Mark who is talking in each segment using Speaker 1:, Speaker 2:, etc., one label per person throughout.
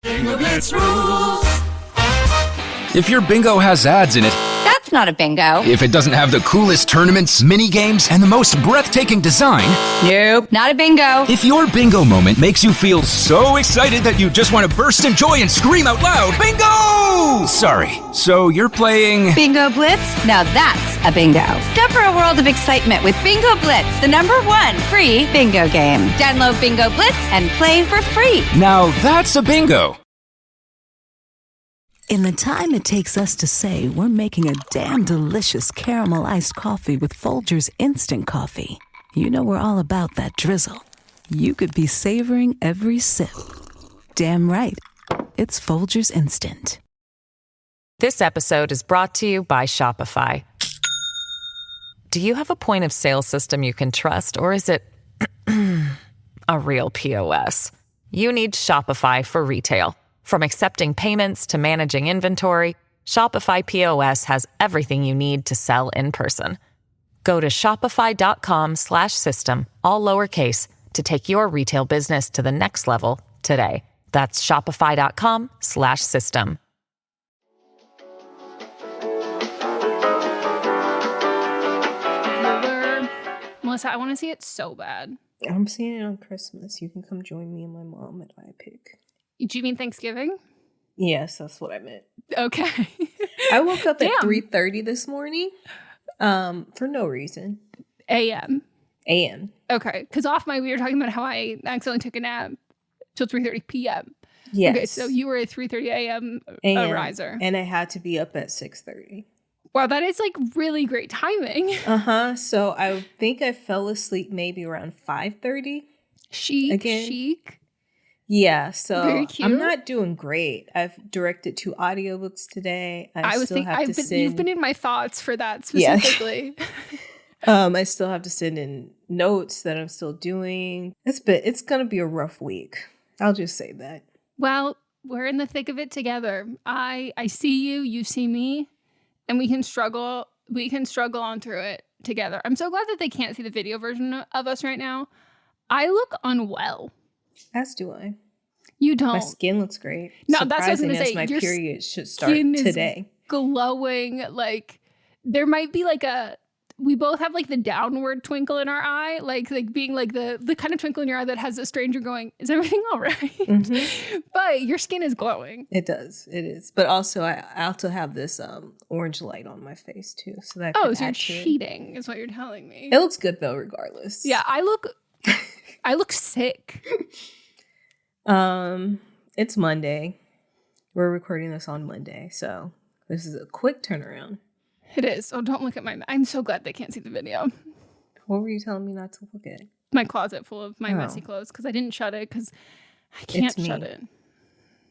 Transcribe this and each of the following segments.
Speaker 1: Bingo Blitz rules.
Speaker 2: If your bingo has ads in it,
Speaker 3: That's not a bingo.
Speaker 2: if it doesn't have the coolest tournaments, mini games, and the most breathtaking design,
Speaker 3: Nope, not a bingo.
Speaker 2: if your bingo moment makes you feel so excited that you just want to burst in joy and scream out loud, bingo! Sorry, so you're playing...
Speaker 3: Bingo Blitz? Now that's a bingo. Discover a world of excitement with Bingo Blitz, the #1 free bingo game. Download Bingo Blitz and play for free.
Speaker 2: Now that's a bingo.
Speaker 4: In the time it takes us to say we're making a damn delicious caramel iced coffee with Folgers Instant Coffee, you know we're all about that drizzle. You could be savoring every sip. Damn right. It's Folgers Instant.
Speaker 5: This episode is brought to you by Shopify. Do you have a point of sale system you can trust, or is it a real POS? You need Shopify for retail. From accepting payments to managing inventory, Shopify POS has everything you need to sell in person. Go to shopify.com/system, all lowercase, to take your retail business to the next level today. That's shopify.com/system.
Speaker 6: Melissa, I want to see it so bad.
Speaker 7: I'm seeing it on Christmas. You can come join me and my mom at iPick.
Speaker 6: Do you mean Thanksgiving?
Speaker 7: Yes, that's what I meant.
Speaker 6: Okay.
Speaker 7: I woke up at 3:30 this morning for no reason.
Speaker 6: A.M.
Speaker 7: A.M.
Speaker 6: Okay, because we were talking about how I accidentally took a nap till 3:30 p.m.
Speaker 7: Yes.
Speaker 6: Okay, so you were a 3:30 a.m. riser.
Speaker 7: And I had to be up at 6:30.
Speaker 6: Wow, that is like really great timing.
Speaker 7: So I think I fell asleep maybe around 5:30.
Speaker 6: Chic.
Speaker 7: Yeah, so
Speaker 6: very cute.
Speaker 7: I'm not doing great. I've directed 2 audiobooks today.
Speaker 6: You've been in my thoughts for that specifically.
Speaker 7: Yeah. I still have to send in notes that I'm still doing. It's gonna be a rough week. I'll just say that.
Speaker 6: Well, we're in the thick of it together. I see you, you see me, and we can struggle on through it together. I'm so glad that they can't see the video version of us right now. I look unwell.
Speaker 7: As do I.
Speaker 6: You don't.
Speaker 7: My skin looks great.
Speaker 6: No, that's what I was going to say.
Speaker 7: My
Speaker 6: Your
Speaker 7: period should start today.
Speaker 6: Glowing. Like there might be like we both have like the downward twinkle in our eye, like being like the kind of twinkle in your eye that has a stranger going, is everything all right? Mm-hmm. But your skin is glowing.
Speaker 7: It does. It is. But also I also have this orange light on my face too. So that
Speaker 6: so you're cheating is what you're telling me.
Speaker 7: It looks good though, regardless.
Speaker 6: Yeah, I look sick.
Speaker 7: It's Monday. We're recording this on Monday, so this is a quick turnaround.
Speaker 6: It is. Oh, don't look at I'm so glad they can't see the video.
Speaker 7: What were you telling me not to look at?
Speaker 6: My closet full of my messy clothes because I didn't shut it because I can't shut it.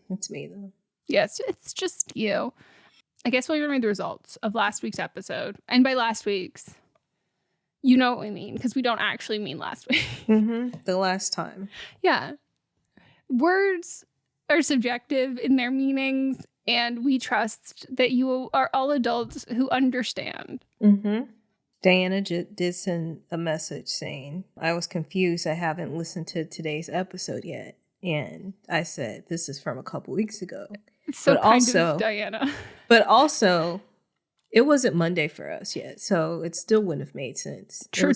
Speaker 7: It's me though.
Speaker 6: Yes, it's just you. I guess we'll read the results of last week's episode. And by last week's, you know what we mean, because we don't actually mean last week.
Speaker 7: Mm-hmm. The last time.
Speaker 6: Yeah. Words are subjective in their meanings, and we trust that you are all adults who understand.
Speaker 7: Mm-hmm. Diana did send a message saying, I was confused. I haven't listened to today's episode yet. And I said, this is from a couple weeks ago.
Speaker 6: It's so kind of Diana.
Speaker 7: But also, it wasn't Monday for us yet. So it still wouldn't have made sense.
Speaker 6: True.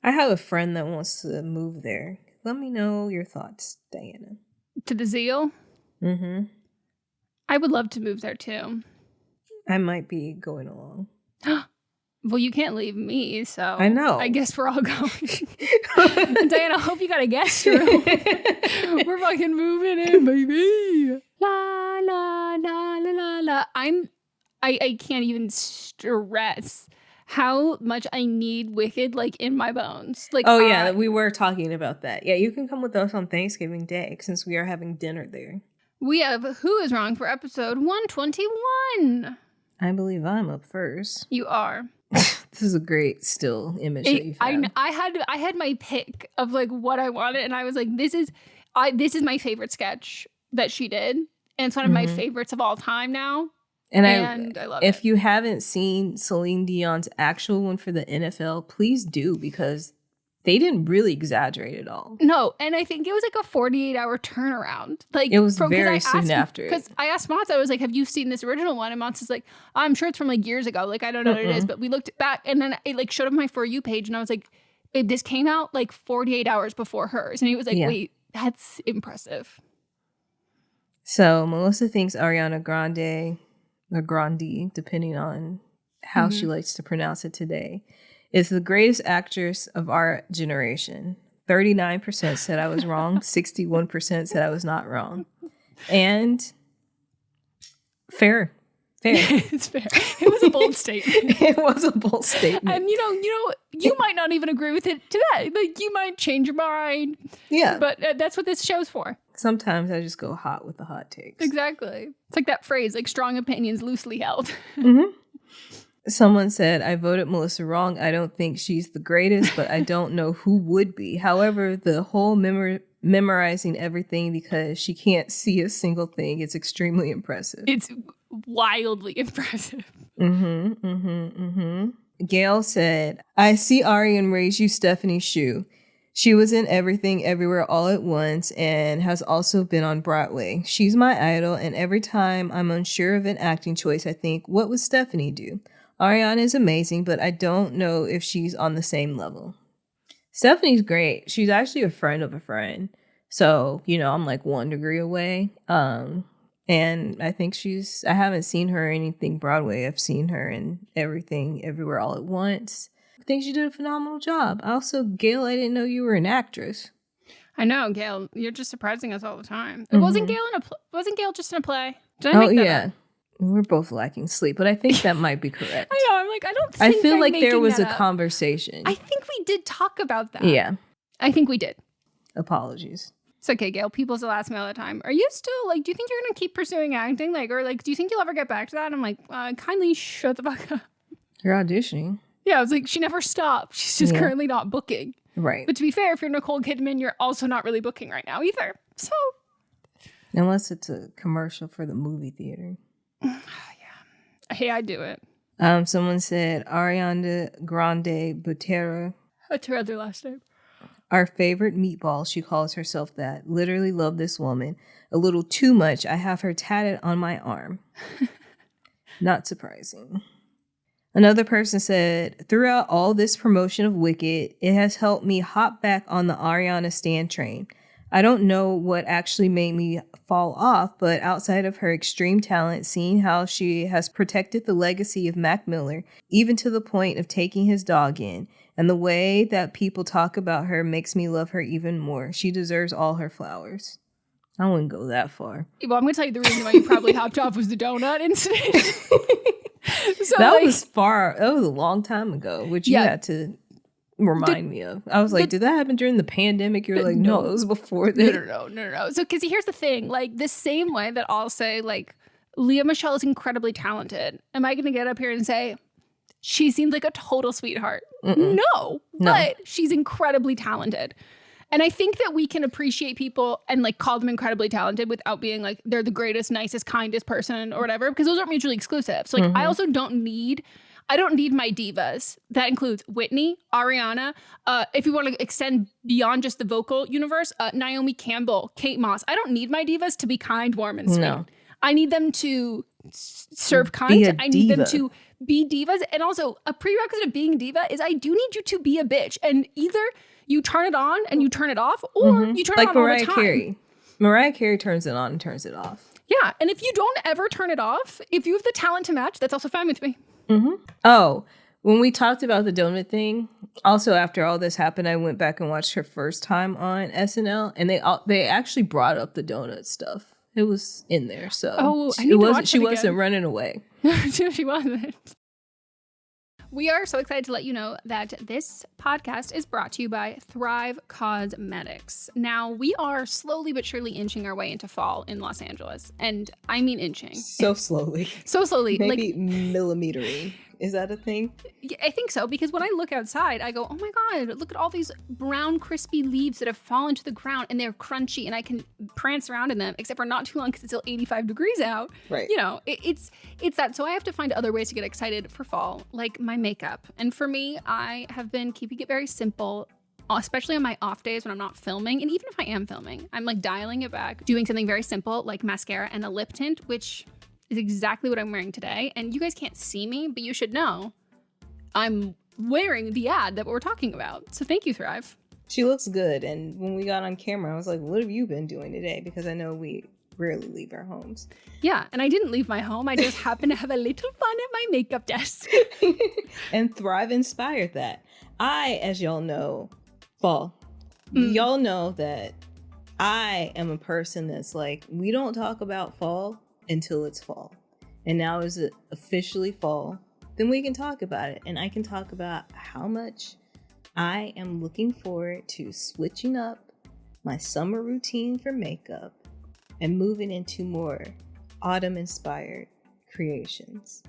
Speaker 6: I
Speaker 7: have a friend that wants to move there. Let me know your thoughts, Diana.
Speaker 6: To the Zeal?
Speaker 7: Mm-hmm.
Speaker 6: I would love to move there too.
Speaker 7: I might be going along.
Speaker 6: Well, you can't leave me, so
Speaker 7: I know.
Speaker 6: I guess we're all going. Diana, I hope you got a guest room. We're fucking moving in, baby. La la la la la la. I can't even stress how much I need Wicked like in my bones. Like,
Speaker 7: yeah, we were talking about that. Yeah, you can come with us on Thanksgiving Day since we are having dinner there.
Speaker 6: We have Who Is Wrong for episode 121.
Speaker 7: I believe I'm up first.
Speaker 6: You are.
Speaker 7: This is a great still image that you've had.
Speaker 6: I had my pick of like what I wanted, and I was like, this is my favorite sketch that she did, and it's one of my favorites of all time now. And I love it.
Speaker 7: If you haven't seen Celine Dion's actual one for the NFL, please do, because they didn't really exaggerate at all.
Speaker 6: No, and I think it was like a 48-hour turnaround. Like
Speaker 7: it was very soon after.
Speaker 6: Because I asked Mats, I was like, have you seen this original one? And Mats is like, I'm sure it's from like years ago. Like, I don't know what it is. But we looked back and then it like showed up my For You page. And I was like, babe, this came out like 48 hours before hers. And he was like, wait, that's impressive.
Speaker 7: So Melissa thinks Ariana Grande, or Grande, depending on how she likes to pronounce it today, is the greatest actress of our generation. 39% said I was wrong. 61% said I was not wrong. And fair.
Speaker 6: It's fair. It was a bold statement.
Speaker 7: It was a bold statement.
Speaker 6: And you might not even agree with it today. Like you might change your mind.
Speaker 7: Yeah.
Speaker 6: But that's what this show's for.
Speaker 7: Sometimes I just go hot with the hot takes.
Speaker 6: Exactly. It's like that phrase, like strong opinions loosely held.
Speaker 7: Someone said, I voted Melissa wrong. I don't think she's the greatest, but I don't know who would be. However, the whole memorizing everything because she can't see a single thing is extremely impressive.
Speaker 6: It's wildly impressive.
Speaker 7: Gail said, I see Ari and raise you Stephanie's shoe. She was in Everything Everywhere All at Once and has also been on Broadway. She's my idol, and every time I'm unsure of an acting choice, I think, what would Stephanie do? Ariana is amazing, but I don't know if she's on the same level. Stephanie's great. She's actually a friend of a friend. So, I'm like 1 degree away. And I think I haven't seen her in anything Broadway. I've seen her in Everything Everywhere All at Once. I think she did a phenomenal job. Also, Gail, I didn't know you were an actress.
Speaker 6: I know, Gail. You're just surprising us all the time. Wasn't Gail just in a play? Did I make that up?
Speaker 7: We're both lacking sleep, but I think that might be correct.
Speaker 6: I know. I'm like, I don't think
Speaker 7: I feel like there was a
Speaker 6: up.
Speaker 7: Conversation.
Speaker 6: I think we did talk about that.
Speaker 7: Yeah.
Speaker 6: I think we did.
Speaker 7: Apologies.
Speaker 6: It's okay, Gail. People's the last mail at a time. Are you still do you think you're going to keep pursuing acting? Do you think you'll ever get back to that? I'm like, kindly shut the fuck up.
Speaker 7: You're auditioning.
Speaker 6: Yeah, I was like, she never stopped. She's just currently not booking.
Speaker 7: Right.
Speaker 6: But to be fair, if you're Nicole Kidman, you're also not really booking right now either. So.
Speaker 7: Unless it's a commercial for the movie theater.
Speaker 6: Yeah. Hey, I do it.
Speaker 7: Someone said Ariana Grande Butera.
Speaker 6: That's her other last name.
Speaker 7: Our favorite meatball. She calls herself that. Literally love this woman. A little too much. I have her tatted on my arm. Not surprising. Another person said, throughout all this promotion of Wicked, it has helped me hop back on the Ariana stan train. I don't know what actually made me fall off, but outside of her extreme talent, seeing how she has protected the legacy of Mac Miller, even to the point of taking his dog in, and the way that people talk about her makes me love her even more. She deserves all her flowers. I wouldn't go that far.
Speaker 6: Well, I'm going to tell you the reason why you probably hopped off was the donut incident. So
Speaker 7: that was a long time ago, which you had to remind me of. I was like, did that happen during the pandemic? You're like, no, it was before that.
Speaker 6: No. So, because here's the thing, the same way that I'll say, Leah Michelle is incredibly talented. Am I going to get up here and say, she seemed like a total sweetheart? No, but she's incredibly talented. And I think that we can appreciate people and call them incredibly talented without being they're the greatest, nicest, kindest person or whatever, because those aren't mutually exclusive. So I also don't need my divas. That includes Whitney, Ariana. If you want to extend beyond just the vocal universe, Naomi Campbell, Kate Moss. I don't need my divas to be kind, warm, and sweet. No. I need them to serve kind. I need them to be divas. And also a prerequisite of being diva is I do need you to be a bitch. And either you turn it on and you turn it off, or you turn it on
Speaker 7: Mariah
Speaker 6: all the time.
Speaker 7: Carey. Mariah Carey turns it on and turns it off.
Speaker 6: Yeah, and if you don't ever turn it off, if you have the talent to match, that's also fine with me.
Speaker 7: Oh, when we talked about the donut thing, also after all this happened, I went back and watched her first time on SNL, and they actually brought up the donut stuff. It was in there, so she wasn't running away.
Speaker 6: She wasn't. We are so excited to let you know that this podcast is brought to you by Thrive Cosmetics. Now, we are slowly but surely inching our way into fall in Los Angeles. And I mean inching.
Speaker 7: So slowly.
Speaker 6: So slowly.
Speaker 7: Maybe millimetering. Is that a thing?
Speaker 6: Yeah, I think so, because when I look outside, I go, oh my God, look at all these brown, crispy leaves that have fallen to the ground, and they're crunchy, and I can prance around in them, except for not too long because it's still 85 degrees out.
Speaker 7: Right.
Speaker 6: It's that. So I have to find other ways to get excited for fall, like my makeup. And for me, I have been keeping it very simple. especially on my off days when I'm not filming, and even if I am filming, I'm like dialing it back, doing something very simple like mascara and a lip tint, which is exactly what I'm wearing today. And you guys can't see me, but you should know I'm wearing the ad that we're talking about. So thank you, Thrive.
Speaker 7: She looks good. And when we got on camera, I was like, what have you been doing today? Because I know we rarely leave our homes.
Speaker 6: Yeah, and I didn't leave my home. I just happened to have a little fun at my makeup desk.
Speaker 7: And Thrive inspired that. I, as y'all know, fall. Y'all know that I am a person that's like, we don't talk about fall until it's fall. And now is it officially fall? Then we can talk about it. And I can talk about how much I am looking forward to switching up my summer routine for makeup and moving into more autumn-inspired creations.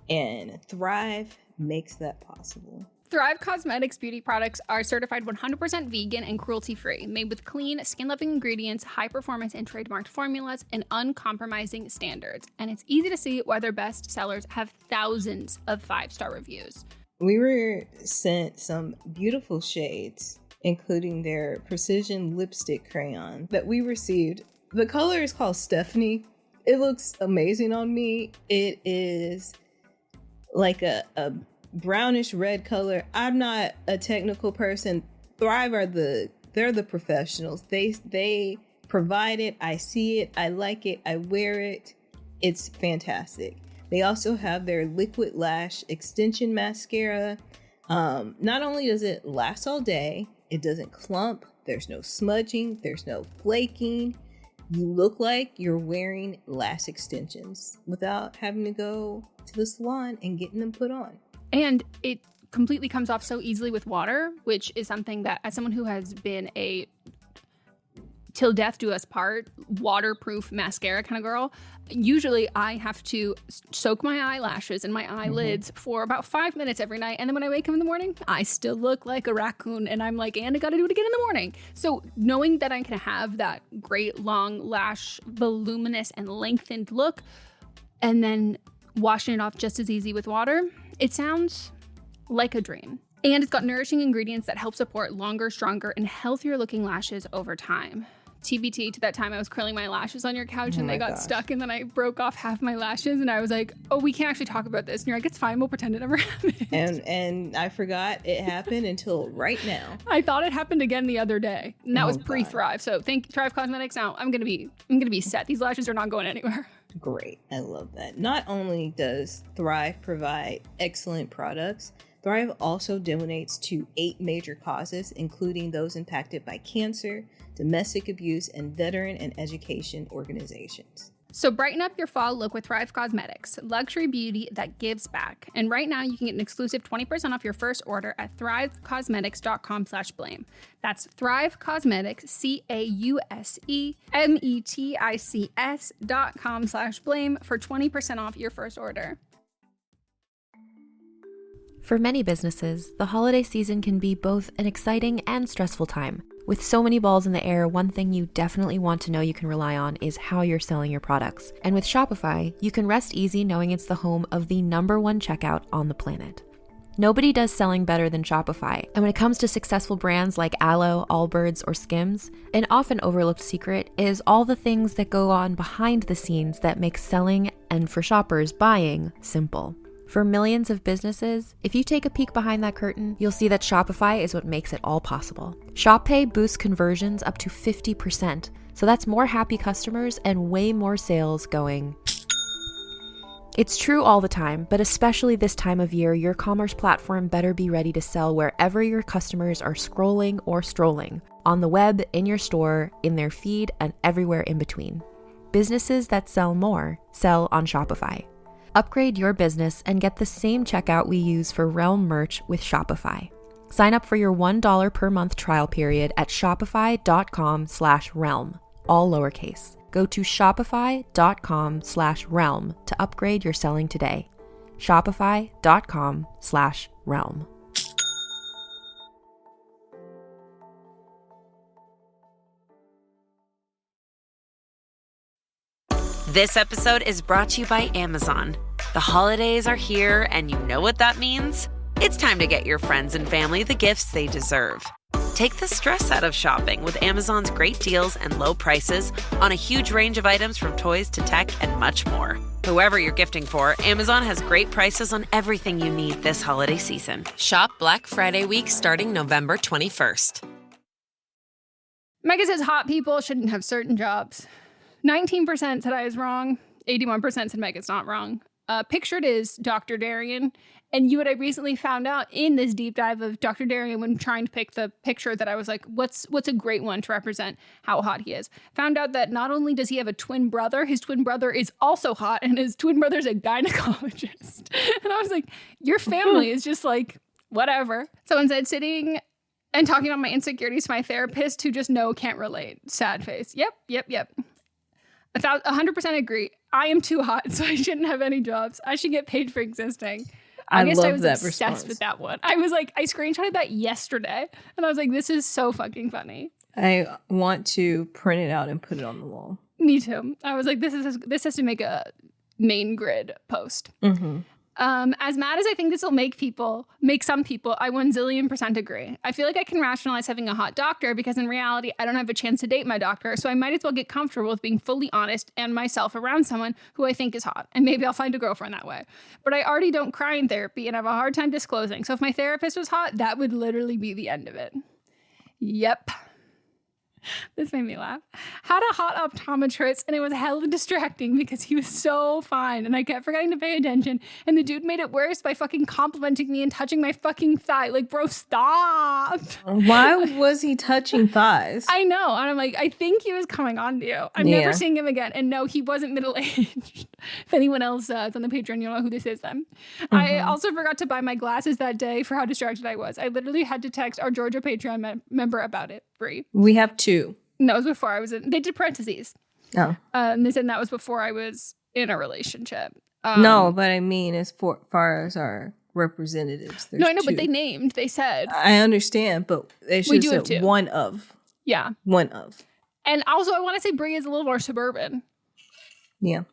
Speaker 7: And Thrive makes that possible.
Speaker 6: Thrive Cosmetics beauty products are certified 100% vegan and cruelty-free, made with clean, skin-loving ingredients, high-performance and trademarked formulas, and uncompromising standards. And it's easy to see why their best sellers have thousands of 5-star reviews.
Speaker 7: We were sent some beautiful shades, including their precision lipstick crayon that we received. The color is called Stephanie. It looks amazing on me. It is like a brownish red color. I'm not a technical person. Thrive they're the professionals. They provide it. I see it. I like it. I wear it. It's fantastic. They also have their liquid lash extension mascara. Not only does it last all day, it doesn't clump. There's no smudging. There's no flaking. You look like you're wearing lash extensions without having to go to the salon and getting them put on.
Speaker 6: And it completely comes off so easily with water, which is something that, as someone who has been a till death do us part waterproof mascara kind of girl, usually I have to soak my eyelashes and my eyelids for about 5 minutes every night. And then when I wake up in the morning, I still look like a raccoon. And I'm like, and I got to do it again in the morning. So knowing that I can have that great long lash, voluminous and lengthened look, and then washing it off just as easy with water, it sounds like a dream. And it's got nourishing ingredients that help support longer, stronger, and healthier looking lashes over time. TBT to that time I was curling my lashes on your couch and they got stuck, and then I broke off half my lashes and I was like, oh, we can't actually talk about this. And you're like, it's fine, we'll pretend it never happened.
Speaker 7: And I forgot it happened until right now.
Speaker 6: I thought it happened again the other day. And that was pre-Thrive. So thank Thrive Cosmetics. Now I'm gonna be set. These lashes are not going anywhere.
Speaker 7: Great. I love that. Not only does Thrive provide excellent products, Thrive also donates to 8 major causes, including those impacted by cancer, domestic abuse, and veteran and education organizations.
Speaker 6: So brighten up your fall look with Thrive Cosmetics, luxury beauty that gives back. And right now you can get an exclusive 20% off your first order at thrivecosmetics.com/blame. That's Thrive Cosmetics, CAUSEMETICS.com/blame for 20% off your first order.
Speaker 8: For many businesses, the holiday season can be both an exciting and stressful time. With so many balls in the air, one thing you definitely want to know you can rely on is how you're selling your products. And with Shopify, you can rest easy knowing it's the home of the #1 checkout on the planet. Nobody does selling better than Shopify. And when it comes to successful brands like Aloe, Allbirds, or Skims, an often overlooked secret is all the things that go on behind the scenes that make selling, and for shoppers, buying, simple. For millions of businesses, if you take a peek behind that curtain, you'll see that Shopify is what makes it all possible. Shop Pay boosts conversions up to 50%, so that's more happy customers and way more sales going. It's true all the time, but especially this time of year, your commerce platform better be ready to sell wherever your customers are scrolling or strolling, on the web, in your store, in their feed, and everywhere in between. Businesses that sell more sell on Shopify. Upgrade your business and get the same checkout we use for Realm merch with Shopify. Sign up for your $1 per month trial period at shopify.com/realm, all lowercase. Go to shopify.com/realm to upgrade your selling today. Shopify.com/realm.
Speaker 9: This episode is brought to you by Amazon. The holidays are here, and you know what that means? It's time to get your friends and family the gifts they deserve. Take the stress out of shopping with Amazon's great deals and low prices on a huge range of items from toys to tech and much more. Whoever you're gifting for, Amazon has great prices on everything you need this holiday season. Shop Black Friday week starting November 21st.
Speaker 6: Meghan says hot people shouldn't have certain jobs. 19% said I was wrong. 81% said Meghan's not wrong. Pictured is Dr. Darian. And you and I recently found out in this deep dive of Dr. Darian when trying to pick the picture that I was like, what's a great one to represent how hot he is? Found out that not only does he have a twin brother, his twin brother is also hot, and his twin brother's a gynecologist. And I was like, your family is just like, whatever. Someone said sitting and talking about my insecurities to my therapist who just can't relate. Sad face. Yep. 100% agree. I am too hot, so I shouldn't have any jobs. I should get paid for existing. I guess I was obsessed response. With that one. I was like, I screenshotted that yesterday, and I was like, this is so fucking funny.
Speaker 7: I want to print it out and put it on the wall.
Speaker 6: Me too. I was like, this has to make a main grid post. Mm-hmm. As mad as I think this will make some people, I 1,000,000% agree. I feel like I can rationalize having a hot doctor because in reality, I don't have a chance to date my doctor, so I might as well get comfortable with being fully honest and myself around someone who I think is hot, and maybe I'll find a girlfriend that way. But I already don't cry in therapy and have a hard time disclosing, so if my therapist was hot, that would literally be the end of it. Yep. This made me laugh. Had a hot optometrist and it was hella distracting because he was so fine and I kept forgetting to pay attention and the dude made it worse by fucking complimenting me and touching my fucking thigh. Like, bro, stop.
Speaker 7: Why was he touching thighs?
Speaker 6: I know. And I'm like, I think he was coming on to you. I'm never seeing him again. And no, he wasn't middle-aged. If anyone else is on the Patreon, you'll know who this is then. Mm-hmm. I also forgot to buy my glasses that day for how distracted I was. I literally had to text our Georgia Patreon member about it. Brie.
Speaker 7: We have 2.
Speaker 6: No, it was before I was in. They did parentheses.
Speaker 7: Oh.
Speaker 6: And they said that was before I was in a relationship.
Speaker 7: No, but I mean, as far as our representatives,
Speaker 6: no, I know, 2. But they named. They said.
Speaker 7: I understand, but they should have said one of.
Speaker 6: Yeah.
Speaker 7: One of.
Speaker 6: And also, I want to say Brie is a little more suburban.
Speaker 7: Yeah.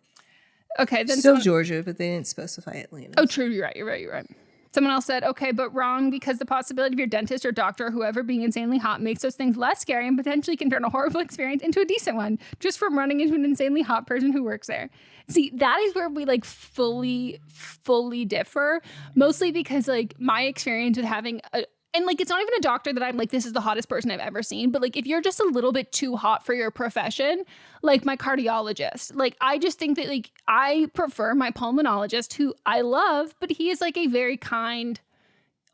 Speaker 6: Okay. Then
Speaker 7: still Georgia, but they didn't specify Atlanta.
Speaker 6: Oh, true. You're right. Someone else said, okay, but wrong because the possibility of your dentist or doctor or whoever being insanely hot makes those things less scary and potentially can turn a horrible experience into a decent one just from running into an insanely hot person who works there. See, that is where we like fully differ, mostly because like my experience with having and like, it's not even a doctor that I'm like, this is the hottest person I've ever seen. But like, if you're just a little bit too hot for your profession, like my cardiologist, like, I just think that like, I prefer my pulmonologist who I love, but he is like a very kind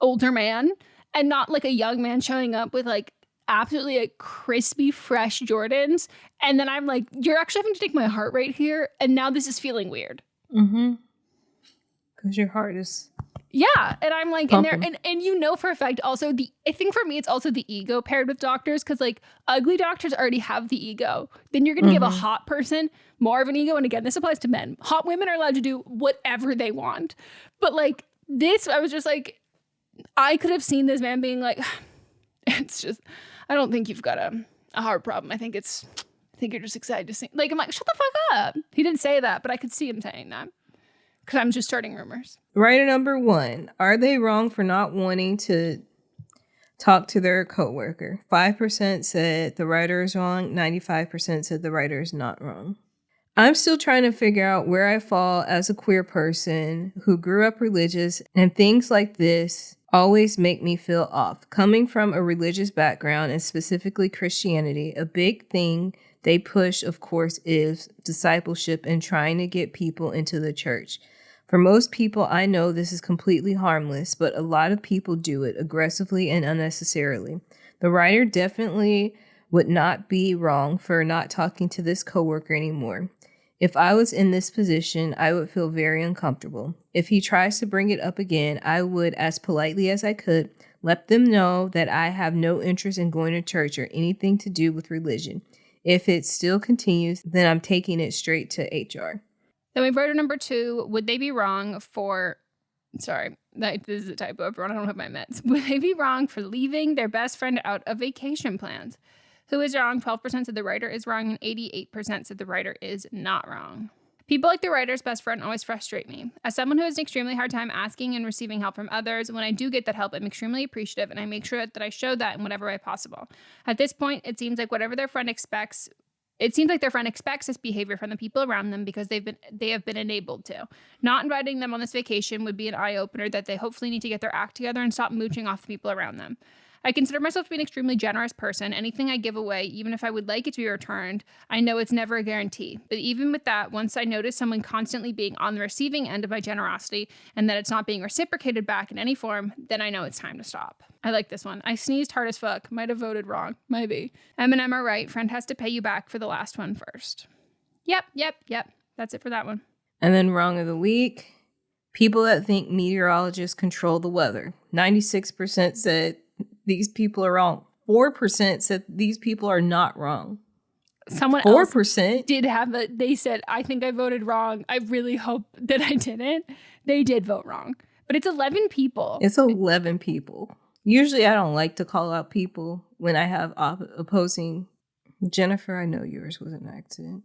Speaker 6: older man and not like a young man showing up with like absolutely like crispy, fresh Jordans. And then I'm like, you're actually having to take my heart rate here. And now this is feeling weird.
Speaker 7: Mm-hmm. Because your heart is...
Speaker 6: Yeah, and I'm like, and you know for a fact also I think for me it's also the ego paired with doctors because like ugly doctors already have the ego. Then you're gonna give a hot person more of an ego, and again this applies to men. Hot women are allowed to do whatever they want, but like this, I was just like, I could have seen this man being like, it's just, I don't think you've got a heart problem. I think you're just excited to see. Like I'm like, shut the fuck up. He didn't say that, but I could see him saying that. Because I'm just starting rumors.
Speaker 7: Writer number 1. Are they wrong for not wanting to talk to their coworker? 5% said the writer is wrong. 95% said the writer is not wrong. I'm still trying to figure out where I fall as a queer person who grew up religious, and things like this always make me feel off. Coming from a religious background, and specifically Christianity, a big thing they push, of course, is discipleship and trying to get people into the church. For most people, I know this is completely harmless, but a lot of people do it aggressively and unnecessarily. The writer definitely would not be wrong for not talking to this coworker anymore. If I was in this position, I would feel very uncomfortable. If he tries to bring it up again, I would, as politely as I could, let them know that I have no interest in going to church or anything to do with religion. If it still continues, then I'm taking it straight to HR.
Speaker 6: Then we have writer number 2. Would they be wrong for... Sorry, this is a typo, everyone. I don't have my meds. Would they be wrong for leaving their best friend out of vacation plans? Who is wrong? 12% said the writer is wrong, and 88% said the writer is not wrong. People like the writer's best friend always frustrate me. As someone who has an extremely hard time asking and receiving help from others, when I do get that help, I'm extremely appreciative, and I make sure that I show that in whatever way possible. At this point, it seems like their friend expects this behavior from the people around them because they have been enabled to. Not inviting them on this vacation would be an eye-opener that they hopefully need to get their act together and stop mooching off the people around them. I consider myself to be an extremely generous person. Anything I give away, even if I would like it to be returned, I know it's never a guarantee. But even with that, once I notice someone constantly being on the receiving end of my generosity and that it's not being reciprocated back in any form, then I know it's time to stop. I like this one. I sneezed hard as fuck. Might have voted wrong. Maybe. M&M are right. Friend has to pay you back for the last one first. Yep. That's it for that one.
Speaker 7: And then wrong of the week. People that think meteorologists control the weather. 96% said these people are wrong. 4% said these people are not wrong.
Speaker 6: Someone
Speaker 7: 4%
Speaker 6: else did have they said, I think I voted wrong. I really hope that I didn't. They did vote wrong. But it's 11 people.
Speaker 7: It's 11 people. Usually I don't like to call out people when I have opposing. Jennifer, I know yours was an accident.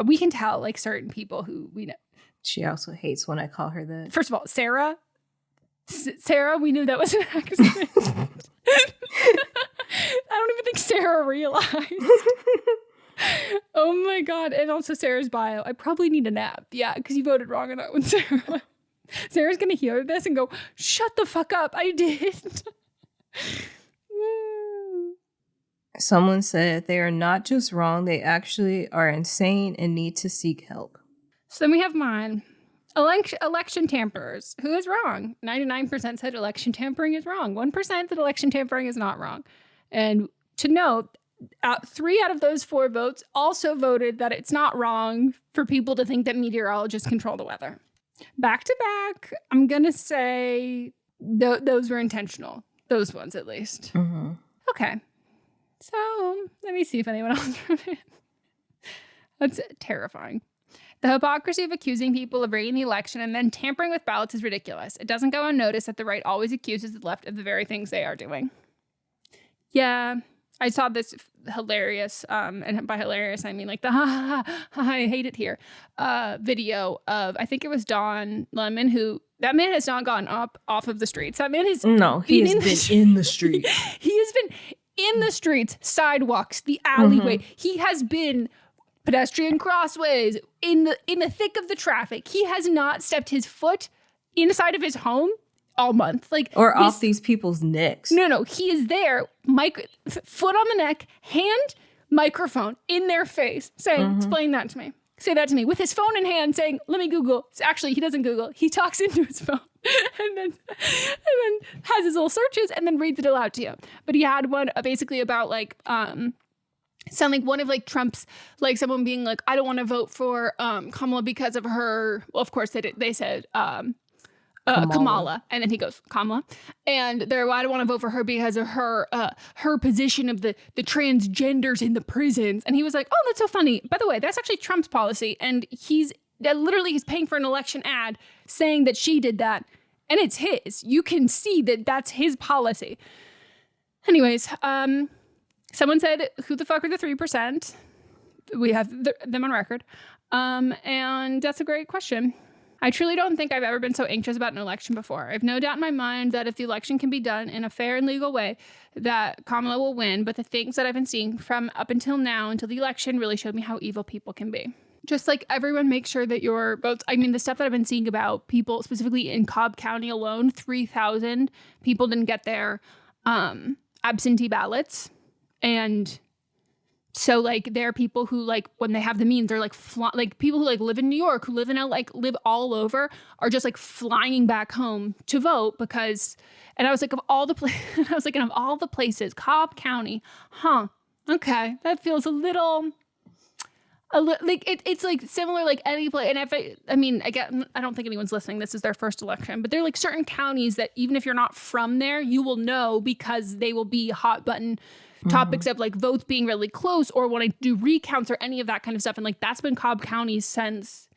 Speaker 6: We can tell like certain people who we know.
Speaker 7: She also hates when I call her that.
Speaker 6: First of all, Sarah, we knew that was an accident. I don't even think Sarah realized. Oh my God. And also Sarah's bio. I probably need a nap. Yeah, because you voted wrong on that one, Sarah. Sarah's going to hear this and go, shut the fuck up. I did.
Speaker 7: Someone said they are not just wrong. They actually are insane and need to seek help.
Speaker 6: So then we have mine. Election tamperers. Who is wrong? 99% said election tampering is wrong. 1% said election tampering is not wrong. And to note, 3 out of those 4 votes also voted that it's not wrong for people to think that meteorologists control the weather. Back to back, I'm going to say those were intentional. Those ones, at least.
Speaker 7: Mm-hmm.
Speaker 6: Okay. So let me see if anyone else wrote it. That's terrifying. The hypocrisy of accusing people of rigging the election and then tampering with ballots is ridiculous. It doesn't go unnoticed that the right always accuses the left of the very things they are doing. Yeah, I saw this hilarious, and by hilarious I mean like the I hate it here, video of, I think it was Don Lemon, who, that man has not gone off of the streets. That man has
Speaker 7: he has been in the streets.
Speaker 6: He has been in the streets, sidewalks, the alleyway. Mm-hmm. He has been pedestrian crossways, in the thick of the traffic. He has not stepped his foot inside of his home all month.
Speaker 7: Or off these people's necks.
Speaker 6: No. He is there, foot on the neck, hand, microphone in their face, saying, explain that to me. Say that to me. With his phone in hand saying, let me Google. Actually, he doesn't Google. He talks into his phone and then has his little searches and then reads it aloud to you. But he had one basically about sound like one of Trump's, someone being like, I don't want to vote for Kamala because of her. Well, of course they said Kamala, and then he goes Kamala, and I don't want to vote for her because of her position of the transgenders in the prisons. And he was like, oh, that's so funny. By the way, that's actually Trump's policy, and he's paying for an election ad saying that she did that, and it's his. You can see that that's his policy. Anyways, someone said, who the fuck are the 3%? We have them on record. And that's a great question. I truly don't think I've ever been so anxious about an election before. I have no doubt in my mind that if the election can be done in a fair and legal way, that Kamala will win. But the things that I've been seeing from up until now, until the election, really showed me how evil people can be. Just everyone make sure that your votes, the stuff that I've been seeing about people, specifically in Cobb County alone, 3,000 people didn't get their absentee ballots. And so there are people who when they have the means, they're people who live in New York, who live in LA, live all over, are just flying back home to vote because, and I was of all the of all the places, Cobb County, okay, that feels a little it's similar any place. And I don't think anyone's listening. This is their first election, but there are certain counties that even if you're not from there, you will know because they will be hot button topics of votes being really close or when I do recounts or any of that kind of stuff. And that's been Cobb County since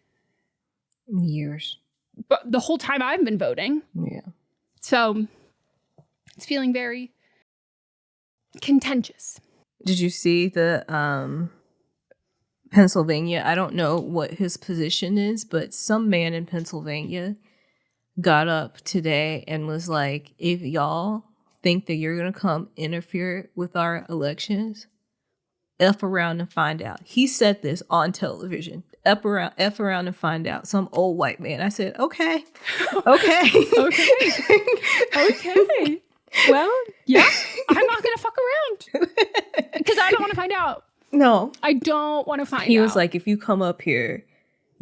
Speaker 7: years.
Speaker 6: But the whole time I've been voting.
Speaker 7: Yeah.
Speaker 6: So it's feeling very contentious.
Speaker 7: Did you see the Pennsylvania. I don't know what his position is, but some man in Pennsylvania got up today and was like, if y'all think that you're going to come interfere with our elections, F around and find out. He said this on television. F around and find out. Some old white man. I said, okay.
Speaker 6: Okay. Well, yeah, I'm not going to fuck around because I don't want to find out.
Speaker 7: No.
Speaker 6: I don't want to find out.
Speaker 7: He was like, if you come up here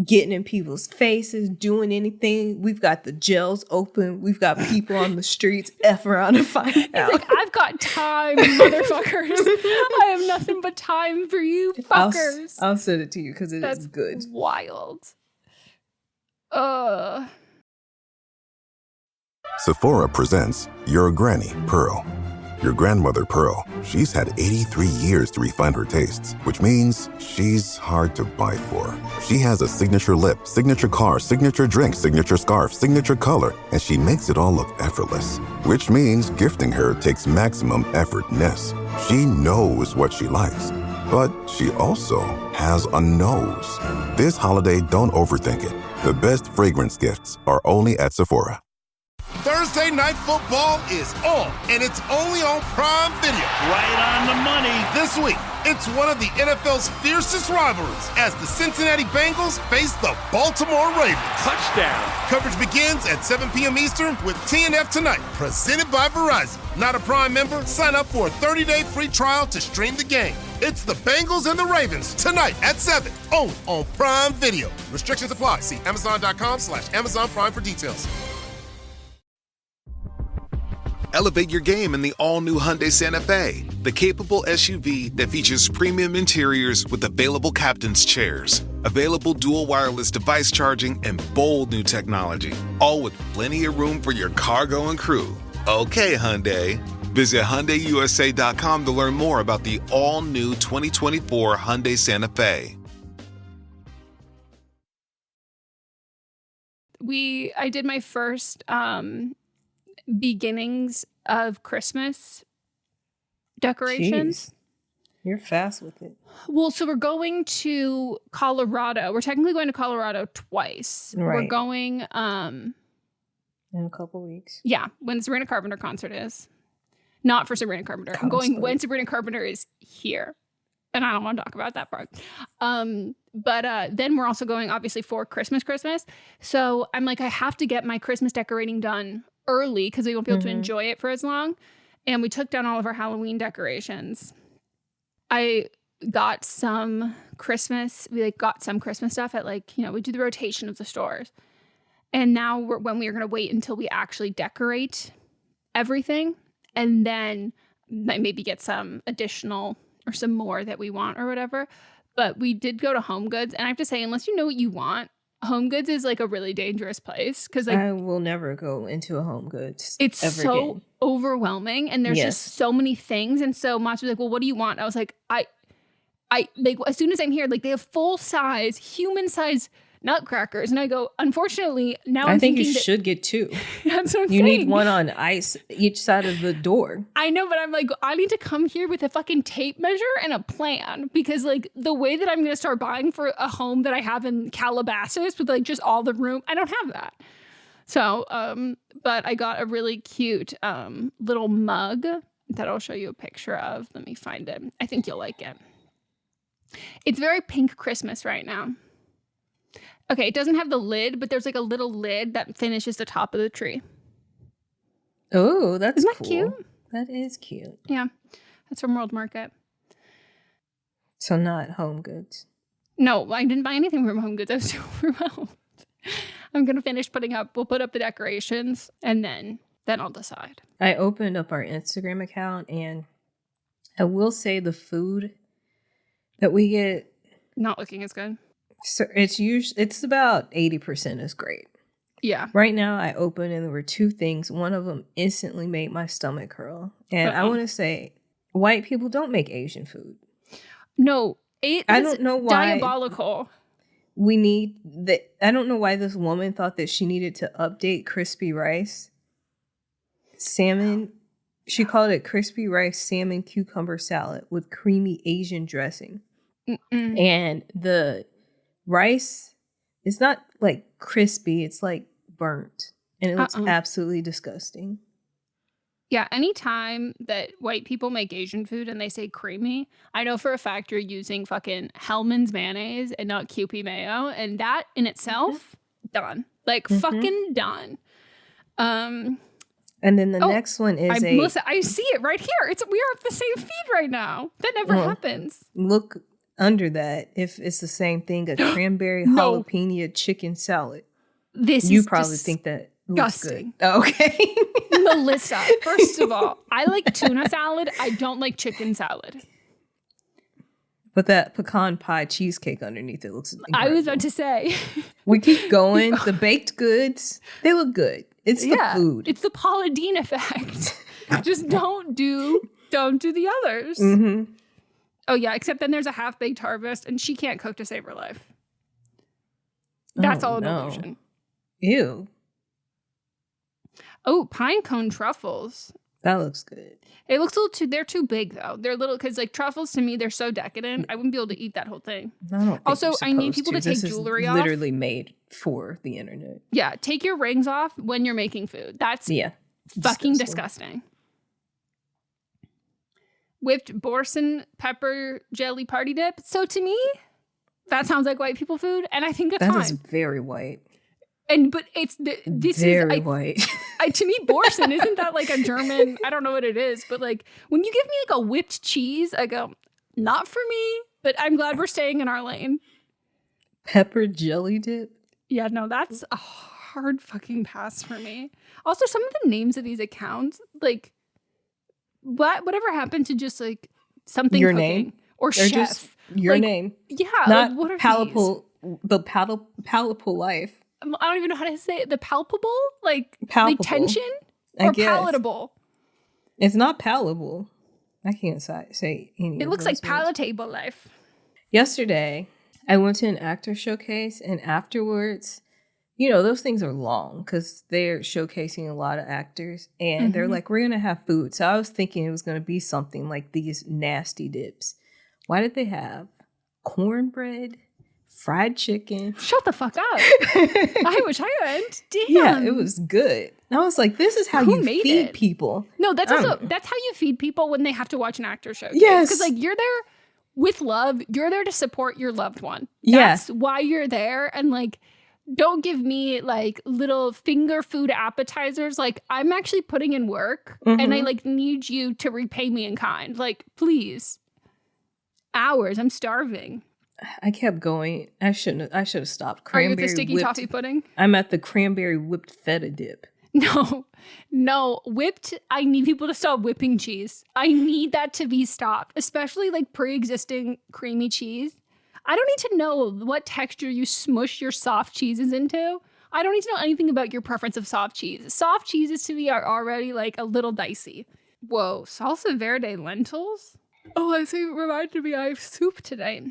Speaker 7: getting in people's faces, doing anything, we've got the jails open. We've got people on the streets. F around and find out.
Speaker 6: He's like, I've got time, motherfuckers. I have nothing but time for you fuckers.
Speaker 7: I'll send it to you because it is good.
Speaker 6: Wild.
Speaker 10: Sephora presents Your Granny, Pearl. Your grandmother, Pearl, she's had 83 years to refine her tastes, which means she's hard to buy for. She has a signature lip, signature car, signature drink, signature scarf, signature color, and she makes it all look effortless, which means gifting her takes maximum effortness. She knows what she likes, but she also has a nose. This holiday, don't overthink it. The best fragrance gifts are only at Sephora.
Speaker 11: Thursday Night Football is on, and it's only on Prime Video.
Speaker 12: Right on the money.
Speaker 11: This week, it's one of the NFL's fiercest rivalries as the Cincinnati Bengals face the Baltimore Ravens.
Speaker 12: Touchdown.
Speaker 11: Coverage begins at 7 p.m. Eastern with TNF Tonight, presented by Verizon. Not a Prime member? Sign up for a 30-day free trial to stream the game. It's the Bengals and the Ravens tonight at 7, only on Prime Video. Restrictions apply. See Amazon.com/Amazon Prime for details.
Speaker 13: Elevate your game in the all-new Hyundai Santa Fe, the capable SUV that features premium interiors with available captain's chairs, available dual wireless device charging, and bold new technology, all with plenty of room for your cargo and crew. Okay, Hyundai. Visit HyundaiUSA.com to learn more about the all-new 2024 Hyundai Santa Fe.
Speaker 6: I did my first beginnings of Christmas decorations.
Speaker 7: Jeez. You're fast with it.
Speaker 6: Well, so we're going to Colorado. We're technically going to Colorado twice.
Speaker 7: Right.
Speaker 6: We're going
Speaker 7: in a couple weeks.
Speaker 6: Yeah, when Sabrina Carpenter concert is. Not for Sabrina Carpenter. I'm going when Sabrina Carpenter is here. And I don't want to talk about that part. But then we're also going, obviously, for Christmas. So I'm like, I have to get my Christmas decorating done early because we won't be able to enjoy it for as long. And we took down all of our Halloween decorations. I got some Christmas. We got some Christmas stuff at we do the rotation of the stores. And now when we are going to wait until we actually decorate everything and then maybe get some additional or some more that we want or whatever. But we did go to Home Goods. And I have to say, unless you know what you want, Home Goods is a really dangerous place because
Speaker 7: I will never go into a Home Goods.
Speaker 6: It's
Speaker 7: ever
Speaker 6: so
Speaker 7: again.
Speaker 6: Overwhelming, and there's just so many things. And so Mach was like, "Well, what do you want?" I was like, "I as soon as I'm here, they have full size, human size nutcrackers," and I go, "Unfortunately, now
Speaker 7: I think you should get two.
Speaker 6: That's what I'm
Speaker 7: you
Speaker 6: saying.
Speaker 7: need one on ice each side of the door.
Speaker 6: I know, but I'm like, I need to come here with a fucking tape measure and a plan because the way that I'm going to start buying for a home that I have in Calabasas with just all the room, I don't have that. So, but I got a really cute little mug that I'll show you a picture of. Let me find it. I think you'll like it. It's very pink Christmas right now. Okay, it doesn't have the lid, but there's a little lid that finishes the top of the tree.
Speaker 7: Oh, that's
Speaker 6: Isn't that
Speaker 7: cool.
Speaker 6: cute?
Speaker 7: That is cute.
Speaker 6: Yeah, that's from World Market.
Speaker 7: So not Home Goods.
Speaker 6: No, I didn't buy anything from Home Goods. I was too overwhelmed. I'm going to finish we'll put up the decorations, and then I'll decide.
Speaker 7: I opened up our Instagram account, and I will say the food that we get...
Speaker 6: Not looking as good.
Speaker 7: So it's about 80% is great.
Speaker 6: Yeah.
Speaker 7: Right now I opened and there were two things. One of them instantly made my stomach curl. And I want to say, white people don't make Asian food.
Speaker 6: No.
Speaker 7: I don't know why.
Speaker 6: Diabolical.
Speaker 7: I don't know why this woman thought that she needed to update crispy rice. Salmon. She called it crispy rice salmon cucumber salad with creamy Asian dressing. And the rice is not like crispy. It's like burnt. And it looks absolutely disgusting.
Speaker 6: Yeah, anytime that white people make Asian food and they say creamy, I know for a fact you're using fucking Hellmann's mayonnaise and not Kewpie mayo. And that in itself, done. Like, fucking done.
Speaker 7: And then the next one is
Speaker 6: Melissa, I see it right here. We are at the same feed right now. That never happens.
Speaker 7: Look under that if it's the same thing, a cranberry jalapeno chicken salad. You probably think that looks good. Okay.
Speaker 6: Melissa, first of all, I like tuna salad. I don't like chicken salad.
Speaker 7: But that pecan pie cheesecake underneath it looks incredible.
Speaker 6: I was about to say.
Speaker 7: We keep going. The baked goods, they look good. It's the food.
Speaker 6: It's the Paula Deen effect. Just don't do the others. Oh, yeah, except then there's a half-baked harvest, and she can't cook to save her life. That's all an illusion.
Speaker 7: Ew.
Speaker 6: Oh, pine cone truffles.
Speaker 7: That looks good.
Speaker 6: It looks a little they're too big, though. They're little, because, like, truffles, to me, they're so decadent. I wouldn't be able to eat that whole thing. Also, I need people to take jewelry off.
Speaker 7: This is literally made for the internet.
Speaker 6: Yeah, take your rings off when you're making food. That's fucking disgusting. Whipped Boursin pepper jelly party dip. So to me, that sounds like white people food, and I think it's fine.
Speaker 7: That is very white.
Speaker 6: But it's this
Speaker 7: very
Speaker 6: is
Speaker 7: white.
Speaker 6: To me, Boursin isn't that like a German? I don't know what it is, but like when you give me like a whipped cheese, I go, not for me. But I'm glad we're staying in our lane.
Speaker 7: Pepper jelly dip.
Speaker 6: Yeah, no, that's a hard fucking pass for me. Also, some of the names of these accounts, like whatever happened to just like something
Speaker 7: your
Speaker 6: cooking
Speaker 7: name
Speaker 6: or
Speaker 7: chef?
Speaker 6: Just
Speaker 7: your name.
Speaker 6: Yeah,
Speaker 7: not
Speaker 6: like, what are
Speaker 7: palatable. The palatable life.
Speaker 6: I don't even know how to say it. The palpable, like tension,
Speaker 7: or
Speaker 6: palatable.
Speaker 7: It's not palatable. I can't say any.
Speaker 6: It looks like palatable life.
Speaker 7: Yesterday, I went to an actor showcase, and afterwards, you know, those things are long because they're showcasing a lot of actors, and they're like, "We're gonna have food." So I was thinking it was gonna be something like these nasty dips. Why did they have cornbread? Fried chicken.
Speaker 6: Shut the fuck up. I wish I went. Damn.
Speaker 7: Yeah, it was good. And I was like, this is how you feed people.
Speaker 6: No, that's how you feed people when they have to watch an actor showcase.
Speaker 7: Yes.
Speaker 6: Because like you're there with love. You're there to support your loved one.
Speaker 7: Yes.
Speaker 6: That's why you're there. And like, don't give me like little finger food appetizers. Like I'm actually putting in work and I like need you to repay me in kind. Like, please. Hours. I'm starving.
Speaker 7: I kept going. I should have stopped.
Speaker 6: Are you at the sticky toffee pudding?
Speaker 7: I'm at the cranberry whipped feta dip.
Speaker 6: No, whipped. I need people to stop whipping cheese. I need that to be stopped, especially like pre-existing creamy cheese. I don't need to know what texture you smush your soft cheeses into. I don't need to know anything about your preference of soft cheese. Soft cheeses to me are already like a little dicey. Whoa, salsa verde lentils? Oh, I see. Reminded me I have soup today.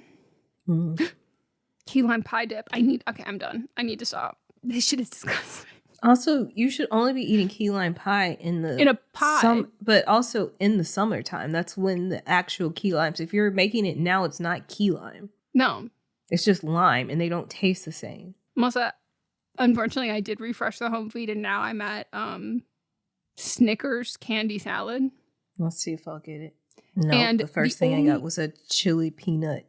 Speaker 6: Key lime pie dip. Okay, I'm done. I need to stop. This shit is disgusting.
Speaker 7: Also, you should only be eating key lime pie in a pie, but also in the summertime. That's when the actual key limes. If you're making it now, it's not key lime.
Speaker 6: No,
Speaker 7: it's just lime, and they don't taste the same.
Speaker 6: Melissa, unfortunately, I did refresh the home feed, and now I'm at Snickers candy salad.
Speaker 7: Let's see if I'll get it. No, and the first thing I got was a chili peanut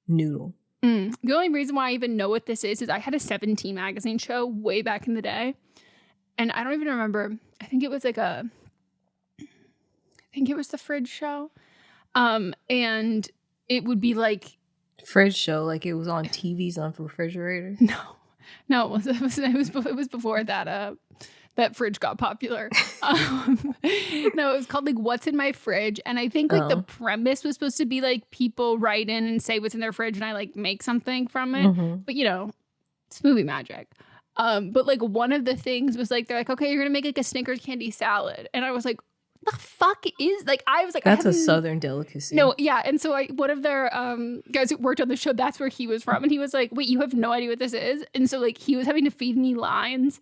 Speaker 7: noodle.
Speaker 6: The only reason why I even know what this is I had a 17 magazine show way back in the day. And I don't even remember. I think it was the fridge show. And it would be like
Speaker 7: fridge show, like it was on TVs on refrigerators.
Speaker 6: No, it was before that fridge got popular. No, it was called like What's in My Fridge. And I think like the premise was supposed to be like people write in and say what's in their fridge and I like make something from it. But you know, it's movie magic. But like one of the things was like, they're like, okay, you're going to make like a Snickers candy salad. And I was like, the fuck is like, I was like,
Speaker 7: that's a Southern delicacy.
Speaker 6: No. Yeah. And so one of their guys who worked on the show, that's where he was from. And he was like, wait, you have no idea what this is. And so like, he was having to feed me lines.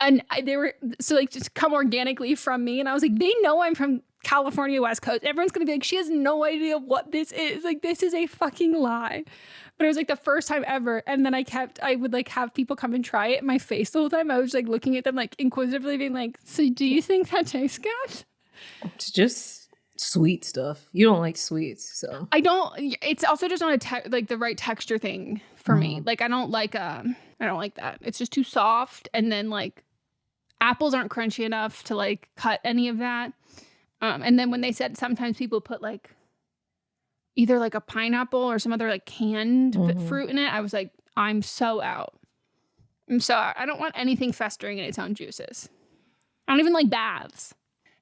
Speaker 6: And they were, so like, just come organically from me. And I was like, they know I'm from California West Coast. Everyone's going to be like, she has no idea what this is. Like, this is a fucking lie. But it was like the first time ever. And then I would like have people come and try it in my face the whole time. I was like looking at them like inquisitively being like, so do you think that tastes good?
Speaker 7: It's just sweet stuff. You don't like sweets, so.
Speaker 6: I don't, it's also just not like the right texture thing for me. Like I don't like that. It's just too soft. And then like apples aren't crunchy enough to like cut any of that. And then when they said sometimes people put like either like a pineapple or some other like canned fruit in it, I was like, I'm so out. I don't want anything festering in its own juices. I don't even like baths.